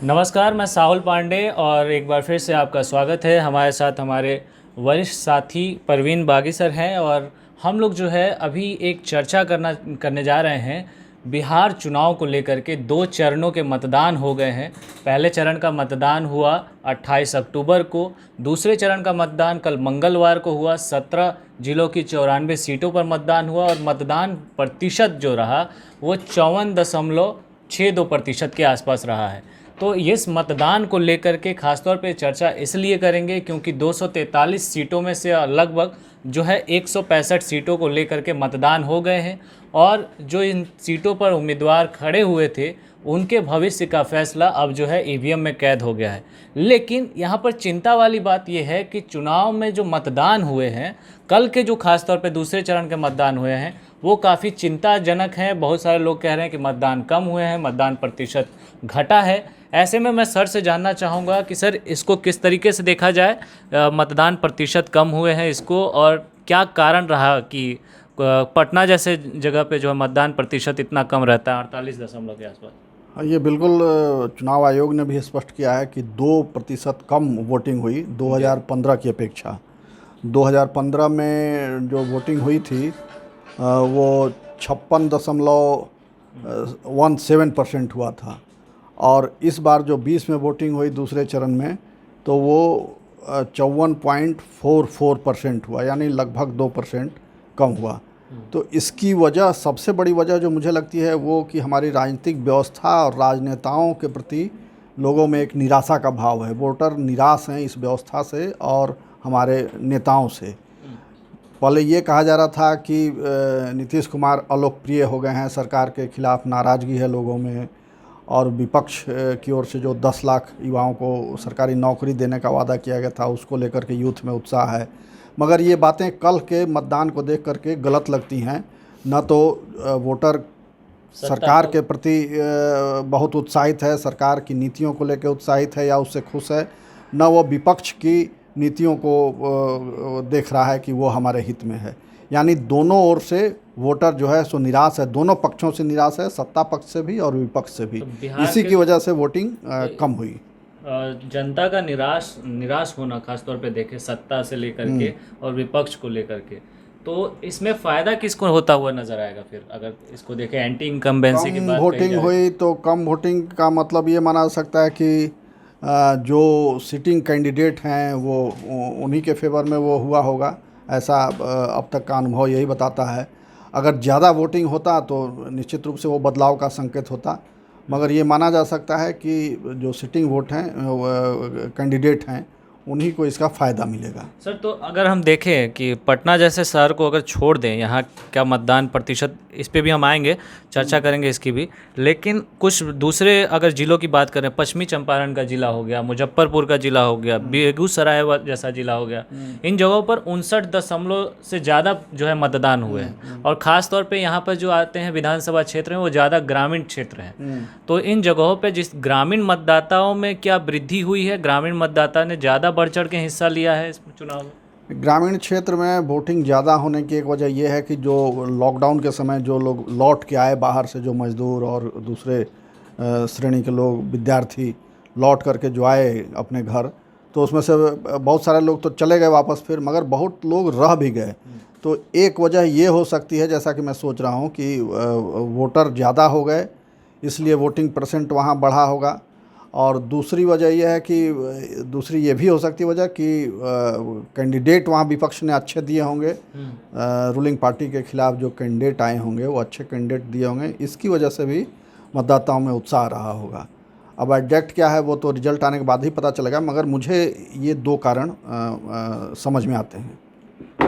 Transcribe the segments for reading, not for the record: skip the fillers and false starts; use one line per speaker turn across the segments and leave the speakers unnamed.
नमस्कार, मैं साहुल पांडे और एक बार फिर से आपका स्वागत है। हमारे साथ हमारे वरिष्ठ साथी परवीन बागी सर हैं और हम लोग जो है अभी एक चर्चा करने जा रहे हैं बिहार चुनाव को लेकर के। 2 चरणों के मतदान हो गए हैं। पहले चरण का मतदान हुआ 28 अक्टूबर को, दूसरे चरण का मतदान कल मंगलवार को हुआ। 17 जिलों की 94 सीटों पर मतदान हुआ और मतदान प्रतिशत जो रहा वो 54.62% के आसपास रहा है। तो इस मतदान को लेकर के खासतौर पे चर्चा इसलिए करेंगे क्योंकि 243 सीटों में से लगभग जो है 165 सीटों को लेकर के मतदान हो गए हैं और जो इन सीटों पर उम्मीदवार खड़े हुए थे उनके भविष्य का फैसला अब जो है ईवीएम में कैद हो गया है। लेकिन यहाँ पर चिंता वाली बात यह है कि चुनाव में जो मतदान हुए हैं, कल के जो खासतौर पे दूसरे चरण के मतदान हुए हैं वो काफ़ी चिंताजनक हैं। बहुत सारे लोग कह रहे हैं कि मतदान कम हुए हैं, मतदान प्रतिशत घटा है। ऐसे में मैं सर से जानना चाहूँगा कि सर इसको किस तरीके से देखा जाए, मतदान प्रतिशत कम हुए हैं इसको, और क्या कारण रहा कि पटना जैसे जगह पे जो है मतदान प्रतिशत इतना कम रहता है 48 के आसपास।
हाँ, ये बिल्कुल चुनाव आयोग ने भी स्पष्ट किया है कि 2% कम वोटिंग हुई 2015 की अपेक्षा। 2015 में जो वोटिंग हुई थी वो 56.17% हुआ था और इस बार जो 20 में वोटिंग हुई दूसरे चरण में तो वो 54.44% हुआ, यानी लगभग 2% कम हुआ। तो इसकी वजह, सबसे बड़ी वजह जो मुझे लगती है वो कि हमारी राजनीतिक व्यवस्था और राजनेताओं के प्रति लोगों में एक निराशा का भाव है। वोटर निराश हैं इस व्यवस्था से और हमारे नेताओं से। पहले ये कहा जा रहा था कि नीतीश कुमार अलोकप्रिय हो गए हैं, सरकार के खिलाफ नाराज़गी है लोगों में, और विपक्ष की ओर से जो 10 लाख युवाओं को सरकारी नौकरी देने का वादा किया गया था उसको लेकर के यूथ में उत्साह है। मगर ये बातें कल के मतदान को देख करके गलत लगती हैं। न तो वोटर सरकार के प्रति बहुत उत्साहित है, सरकार की नीतियों को लेकर उत्साहित है या उससे खुश है, न वो विपक्ष की नीतियों को देख रहा है कि वो हमारे हित में है। यानी दोनों ओर से वोटर जो है सो निराश है, दोनों पक्षों से निराश है, सत्ता पक्ष से भी और विपक्ष से भी।
तो
इसी की वजह से वोटिंग कम हुई।
जनता का निराश होना खासतौर पे देखें सत्ता से लेकर के और विपक्ष को लेकर के, तो इसमें फ़ायदा किसको होता हुआ नज़र आएगा? फिर अगर इसको देखें एंटी इनकम्बेंसी की बात
वोटिंग हुई तो कम वोटिंग का मतलब ये माना जा सकता है कि जो सिटिंग कैंडिडेट हैं वो उन्हीं के फेवर में वो हुआ होगा, ऐसा अब तक का अनुभव यही बताता है। अगर ज़्यादा वोटिंग होता तो निश्चित रूप से वो बदलाव का संकेत होता, मगर ये माना जा सकता है कि जो सिटिंग वोट हैं कैंडिडेट हैं उन्हीं को इसका फ़ायदा मिलेगा।
सर, तो अगर हम देखें कि पटना जैसे शहर को अगर छोड़ दें, यहाँ क्या मतदान प्रतिशत, इस पे भी हम आएंगे, चर्चा करेंगे इसकी भी, लेकिन कुछ दूसरे अगर ज़िलों की बात करें, पश्चिमी चंपारण का ज़िला हो गया, मुजफ्फरपुर का ज़िला हो गया, बेगूसराय जैसा ज़िला हो गया, इन जगहों पर 59 से ज़्यादा जो है मतदान हुए हैं। और ख़ास तौर पर यहाँ पर जो आते हैं विधानसभा क्षेत्र में वो ज़्यादा ग्रामीण क्षेत्र हैं। तो इन जगहों पर जिस ग्रामीण मतदाताओं में क्या वृद्धि हुई है? ग्रामीण मतदाता ने ज़्यादा बढ़ चढ़ के हिस्सा लिया है इस चुनाव में?
ग्रामीण क्षेत्र में वोटिंग ज़्यादा होने की एक वजह यह है कि जो लॉकडाउन के समय जो लोग लौट के आए बाहर से, जो मजदूर और दूसरे श्रेणी के लोग, विद्यार्थी लौट करके जो आए अपने घर, तो उसमें से बहुत सारे लोग तो चले गए वापस फिर, मगर बहुत लोग रह भी गए। तो एक वजह ये हो सकती है, जैसा कि मैं सोच रहा हूँ, कि वोटर ज़्यादा हो गए इसलिए वोटिंग परसेंट वहाँ बढ़ा होगा। और दूसरी वजह यह है कि दूसरी ये भी हो सकती है वजह कि कैंडिडेट वहाँ विपक्ष ने अच्छे दिए होंगे, रूलिंग पार्टी के खिलाफ जो कैंडिडेट आए होंगे वो अच्छे कैंडिडेट दिए होंगे, इसकी वजह से भी मतदाताओं में उत्साह रहा होगा। अब एग्जैक्ट क्या है वो तो रिजल्ट आने के बाद ही पता चलेगा, मगर मुझे ये 2 कारण समझ में आते हैं।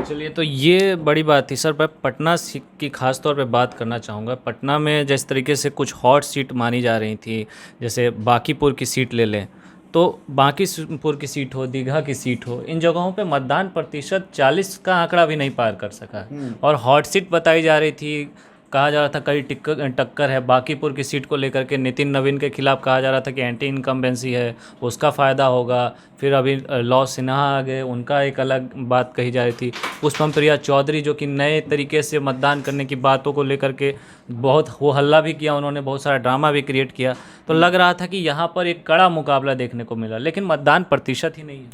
चलिए, तो ये बड़ी बात थी सर। मैं पटना की खास तौर पे बात करना चाहूँगा। पटना में जिस तरीके से कुछ हॉट सीट मानी जा रही थी, जैसे बांकीपुर की सीट ले लें, तो बांकीपुर की सीट हो, दीघा की सीट हो, इन जगहों पे मतदान प्रतिशत 40 का आंकड़ा भी नहीं पार कर सका। और हॉट सीट बताई जा रही थी कहा जा रहा था कई टक्कर है। बांकीपुर की सीट को लेकर के नितिन नवीन के खिलाफ कहा जा रहा था कि एंटी इनकम्बेंसी है, उसका फ़ायदा होगा। फिर अभी लॉ सिन्हा आ गए, उनका एक अलग बात कही जा रही थी। पुष्पम प्रिया चौधरी जो कि नए तरीके से मतदान करने की बातों को लेकर के बहुत हो हल्ला भी किया, उन्होंने बहुत सारा ड्रामा भी क्रिएट किया। तो लग रहा था कि यहाँ पर एक कड़ा मुकाबला देखने को मिला, लेकिन मतदान प्रतिशत ही नहीं है।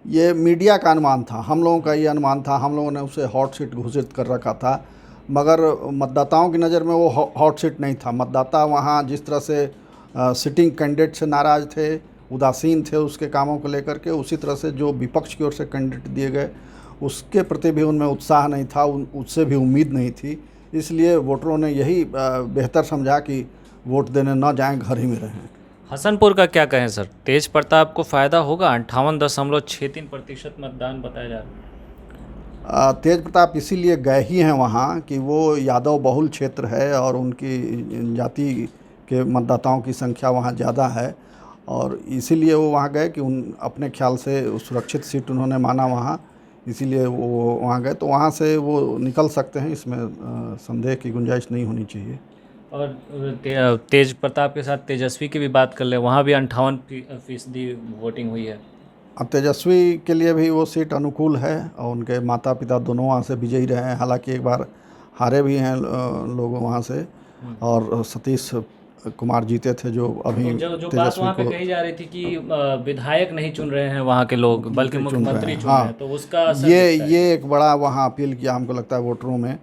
ये मीडिया का अनुमान था, हम लोगों का ये अनुमान था, हम लोगों ने उसे हॉट सीट घोषित कर रखा था, मगर मतदाताओं की नज़र में वो हॉट सीट नहीं था। मतदाता वहाँ जिस तरह से सिटिंग कैंडिडेट से नाराज़ थे, उदासीन थे उसके कामों को लेकर के, उसी तरह से जो विपक्ष की ओर से कैंडिडेट दिए गए उसके प्रति भी उनमें उत्साह नहीं था, उससे भी उम्मीद नहीं थी। इसलिए वोटरों ने यही बेहतर समझा कि वोट देने न जाएं, घर ही में रहें।
हसनपुर का क्या कहें सर, तेज प्रताप को फ़ायदा होगा? 58.63% मतदान बताया जा रहा है।
तेज प्रताप इसीलिए गए ही हैं वहाँ कि वो यादव बहुल क्षेत्र है और उनकी जाति के मतदाताओं की संख्या वहाँ ज़्यादा है, और इसीलिए वो वहाँ गए कि उन अपने ख्याल से सुरक्षित सीट उन्होंने माना वहाँ, इसीलिए वो वहाँ गए। तो वहाँ से वो निकल सकते हैं, इसमें संदेह की गुंजाइश नहीं होनी चाहिए।
और तेज प्रताप के साथ तेजस्वी की भी बात कर लें, वहाँ भी 58% वोटिंग हुई है।
अब तेजस्वी के लिए भी वो सीट अनुकूल है और उनके माता पिता दोनों वहाँ से विजयी रहे हैं। हालांकि एक बार हारे भी हैं लोग वहाँ से, और सतीश कुमार जीते थे जो अभी
जो बात वहाँ पे कही जा रही थी कि विधायक नहीं चुन रहे हैं वहाँ के लोग, बल्कि मुख्यमंत्री चुन रहे हैं, तो उसका असर
ये एक बड़ा वहाँ अपील किया हमको लगता है वोटरों में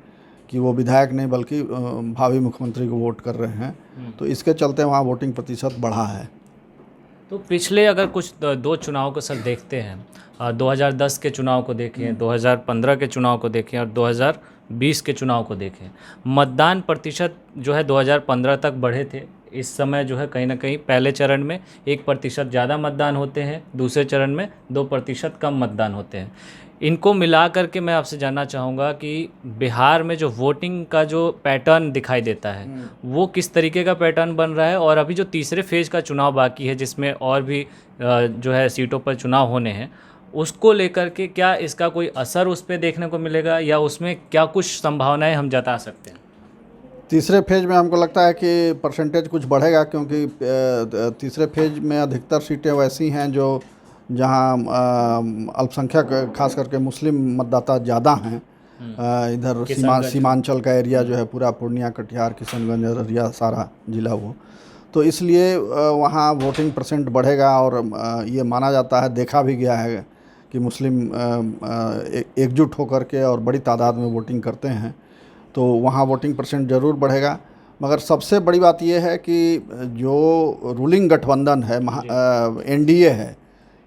कि वो विधायक नहीं बल्कि भावी मुख्यमंत्री को वोट कर रहे हैं। तो इसके चलते वहाँ वोटिंग प्रतिशत बढ़ा है।
तो पिछले अगर कुछ दो चुनाव को सर देखते हैं, 2010 के चुनाव को देखें, 2015 के चुनाव को देखें और 2020 के चुनाव को देखें, मतदान प्रतिशत जो है 2015 तक बढ़े थे। इस समय जो है कहीं ना कहीं पहले चरण में 1% ज़्यादा मतदान होते हैं, दूसरे चरण में 2% कम मतदान होते हैं। इनको मिला करके मैं आपसे जानना चाहूँगा कि बिहार में जो वोटिंग का जो पैटर्न दिखाई देता है वो किस तरीके का पैटर्न बन रहा है, और अभी जो तीसरे फेज़ का चुनाव बाकी है जिसमें और भी जो है सीटों पर चुनाव होने हैं, उसको लेकर के क्या इसका कोई असर उस पर देखने को मिलेगा, या उसमें क्या कुछ संभावनाएं हम जता सकते हैं?
तीसरे फेज में हमको लगता है कि परसेंटेज कुछ बढ़ेगा, क्योंकि तीसरे फेज में अधिकतर सीटें वैसी हैं जो जहां अल्पसंख्यक खास करके मुस्लिम मतदाता ज़्यादा हैं। इधर सीमांचल का एरिया जो है पूरा पूर्णिया, कटिहार, किशनगंज, अररिया सारा जिला वो, तो इसलिए वहाँ वोटिंग परसेंट बढ़ेगा। और ये माना जाता है, देखा भी गया है कि मुस्लिम एकजुट होकर के और बड़ी तादाद में वोटिंग करते हैं, तो वहाँ वोटिंग परसेंट ज़रूर बढ़ेगा। मगर सबसे बड़ी बात यह है कि जो रूलिंग गठबंधन है, एनडीए है,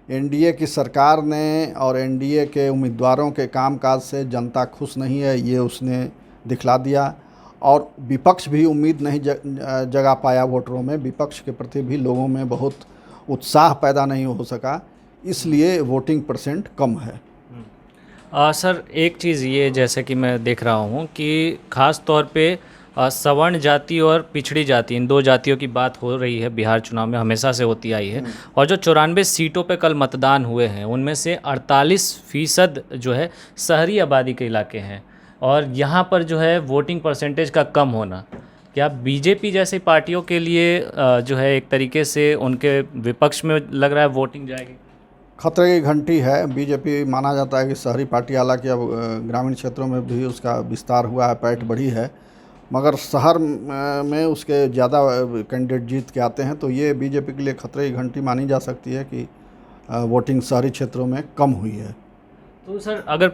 एनडीए की सरकार ने और एनडीए के उम्मीदवारों के कामकाज से जनता खुश नहीं है, ये उसने दिखला दिया। और विपक्ष भी उम्मीद नहीं जगा पाया वोटरों में, विपक्ष के प्रति भी लोगों में बहुत उत्साह पैदा नहीं हो सका, इसलिए वोटिंग परसेंट कम है।
सर एक चीज़ ये जैसे कि मैं देख रहा हूँ कि ख़ास तौर पे सवर्ण जाति और पिछड़ी जाति, इन दो जातियों की बात हो रही है बिहार चुनाव में, हमेशा से होती आई है। और जो 94 सीटों पे कल मतदान हुए हैं उनमें से 48% जो है शहरी आबादी के इलाके हैं, और यहाँ पर जो है वोटिंग परसेंटेज का कम होना क्या बीजेपी जैसी पार्टियों के लिए जो है एक तरीके से उनके विपक्ष में लग रहा है वोटिंग जाएगी?
खतरे की घंटी है। बीजेपी माना जाता है कि शहरी पार्टी, हालांकि अब ग्रामीण क्षेत्रों में भी उसका विस्तार हुआ है, पैठ बढ़ी है, मगर शहर में उसके ज़्यादा कैंडिडेट जीत के आते हैं, तो ये बीजेपी के लिए खतरे की घंटी मानी जा सकती है कि वोटिंग शहरी क्षेत्रों में कम हुई है।
तो सर अगर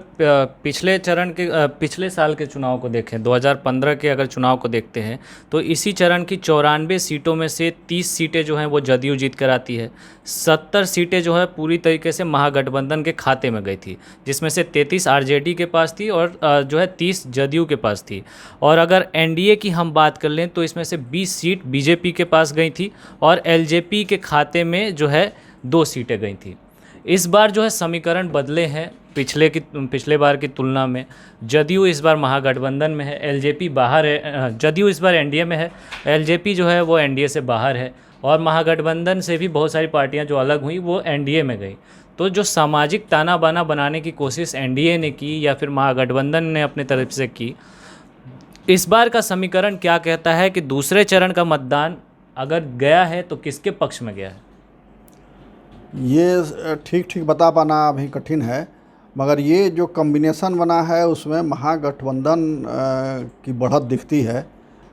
पिछले साल के चुनाव को देखें, 2015 के अगर चुनाव को देखते हैं, तो इसी चरण की 94 सीटों में से 30 सीटें जो हैं वो जदयू जीत कर आती है, 70 सीटें जो है पूरी तरीके से महागठबंधन के खाते में गई थी, जिसमें से 33 आरजेडी के पास थी और जो है 30 जदयू के पास थी। और अगर एनडीए की हम बात कर लें तो इसमें से 20 सीट बीजेपी के पास गई थी और एलजेपी के खाते में जो है 2 सीटें गई थी। इस बार जो है समीकरण बदले हैं पिछले बार की तुलना में। जदयू इस बार महागठबंधन में है, एलजेपी बाहर है। जदयू इस बार एनडीए में है, एलजेपी जो है वो एनडीए से बाहर है, और महागठबंधन से भी बहुत सारी पार्टियां जो अलग हुई वो एनडीए में गई। तो जो सामाजिक ताना बाना बनाने की कोशिश एनडीए ने की या फिर महागठबंधन ने अपने तरफ से की, इस बार का समीकरण क्या कहता है कि दूसरे चरण का मतदान अगर गया है तो किसके पक्ष में गया है?
ये ठीक ठीक बता पाना अभी कठिन है, मगर ये जो कॉम्बिनेशन बना है उसमें महागठबंधन की बढ़त दिखती है।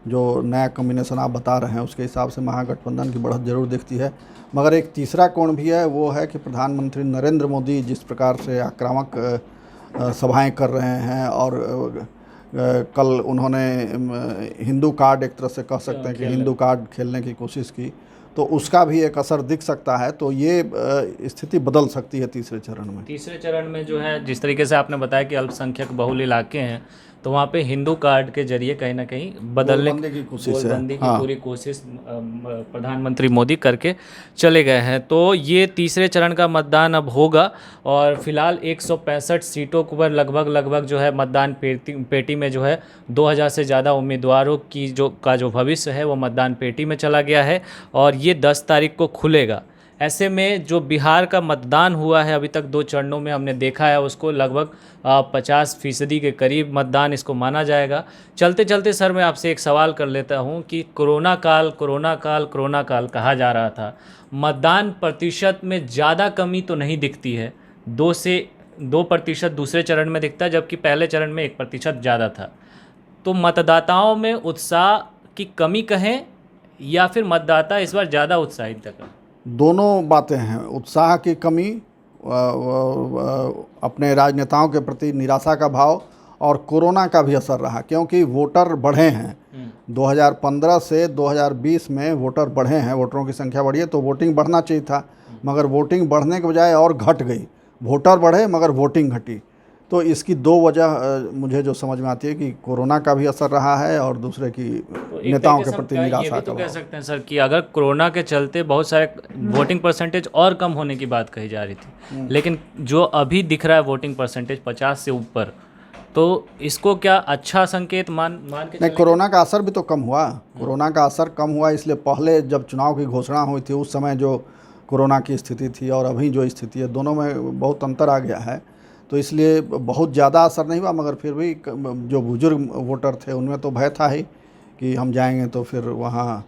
जो नया कॉम्बिनेशन आप बता रहे हैं उसके हिसाब से महागठबंधन की बढ़त जरूर दिखती है। मगर एक तीसरा कोण भी है, वो है कि प्रधानमंत्री नरेंद्र मोदी जिस प्रकार से आक्रामक सभाएं कर रहे हैं और कल उन्होंने हिंदू कार्ड, एक तरह से कह सकते हैं कि हिंदू कार्ड खेलने की कोशिश की, तो उसका भी एक असर दिख सकता है। तो ये स्थिति बदल सकती है तीसरे चरण में।
तीसरे चरण में जो है, जिस तरीके से आपने बताया कि अल्पसंख्यक बहुल इलाके हैं, तो वहाँ पे हिंदू कार्ड के जरिए कहीं ना कहीं बदलने
की कोशिश है।
गोलबंदी की पूरी कोशिश प्रधानमंत्री मोदी करके चले गए हैं। तो ये तीसरे चरण का मतदान अब होगा और फिलहाल 165 सीटों पर लगभग जो है मतदान पेटी में जो है 2000 से ज़्यादा उम्मीदवारों की जो भविष्य है वो मतदान पेटी में चला गया है और ये 10 तारीख को खुलेगा। ऐसे में जो बिहार का मतदान हुआ है अभी तक 2 चरणों में हमने देखा है, उसको लगभग 50% के करीब मतदान इसको माना जाएगा। चलते चलते सर मैं आपसे एक सवाल कर लेता हूं कि कोरोना काल कहा जा रहा था, मतदान प्रतिशत में ज़्यादा कमी तो नहीं दिखती है, 2% दूसरे चरण में दिखता है, जबकि पहले चरण में 1% ज़्यादा था। तो मतदाताओं में उत्साह की कमी कहें या फिर मतदाता इस बार ज़्यादा उत्साहित था?
दोनों बातें हैं। उत्साह की कमी, अपने राजनेताओं के प्रति निराशा का भाव और कोरोना का भी असर रहा, क्योंकि वोटर बढ़े हैं। 2015 से 2020 में वोटर बढ़े हैं, वोटरों की संख्या बढ़ी है, तो वोटिंग बढ़ना चाहिए था, मगर वोटिंग बढ़ने के बजाय और घट गई। वोटर बढ़े मगर वोटिंग घटी। तो इसकी 2 वजह मुझे जो समझ में आती है कि कोरोना का भी असर रहा है और दूसरे की नेताओं के प्रति निराशा का।
तो कह सकते हैं सर कि अगर कोरोना के चलते बहुत सारे वोटिंग परसेंटेज और कम होने की बात कही जा रही थी, लेकिन जो अभी दिख रहा है वोटिंग परसेंटेज 50 से ऊपर, तो इसको क्या अच्छा संकेत मान के
नहीं, कोरोना का असर भी तो कम हुआ। कोरोना का असर कम हुआ इसलिए पहले जब चुनाव की घोषणा हुई थी उस समय जो कोरोना की स्थिति थी और अभी जो स्थिति है, दोनों में बहुत अंतर आ गया है। तो इसलिए बहुत ज़्यादा असर नहीं हुआ, मगर फिर भी जो बुजुर्ग वोटर थे उनमें तो भय था ही कि हम जाएंगे तो फिर वहाँ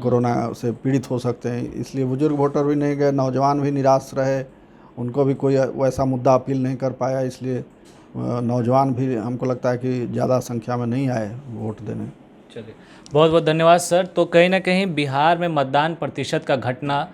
कोरोना से पीड़ित हो सकते हैं, इसलिए बुजुर्ग वोटर भी नहीं गए। नौजवान भी निराश रहे, उनको भी कोई वैसा मुद्दा अपील नहीं कर पाया, इसलिए नौजवान भी हमको लगता है कि ज़्यादा संख्या में नहीं आए वोट देने।
चलिए, बहुत बहुत धन्यवाद सर। तो कहीं ना कहीं बिहार में मतदान प्रतिशत का घटना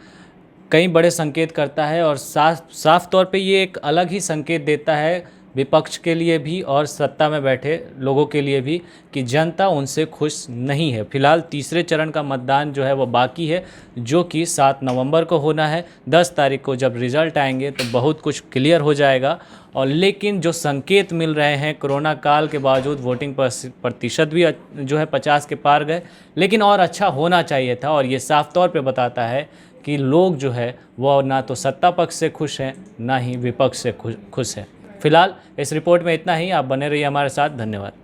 कई बड़े संकेत करता है और साफ तौर पे ये एक अलग ही संकेत देता है विपक्ष के लिए भी और सत्ता में बैठे लोगों के लिए भी कि जनता उनसे खुश नहीं है। फिलहाल तीसरे चरण का मतदान जो है वो बाकी है, जो कि 7 नवंबर को होना है। 10 तारीख को जब रिज़ल्ट आएंगे तो बहुत कुछ क्लियर हो जाएगा। और लेकिन जो संकेत मिल रहे हैं, कोरोना काल के बावजूद वोटिंग प्रतिशत भी जो है 50 के पार गए, लेकिन और अच्छा होना चाहिए था। और ये साफ तौर पे बताता है कि लोग जो है वो ना तो सत्ता पक्ष से खुश हैं, ना ही विपक्ष से खुश हैं। फिलहाल इस रिपोर्ट में इतना ही। आप बने रहिए हमारे साथ। धन्यवाद।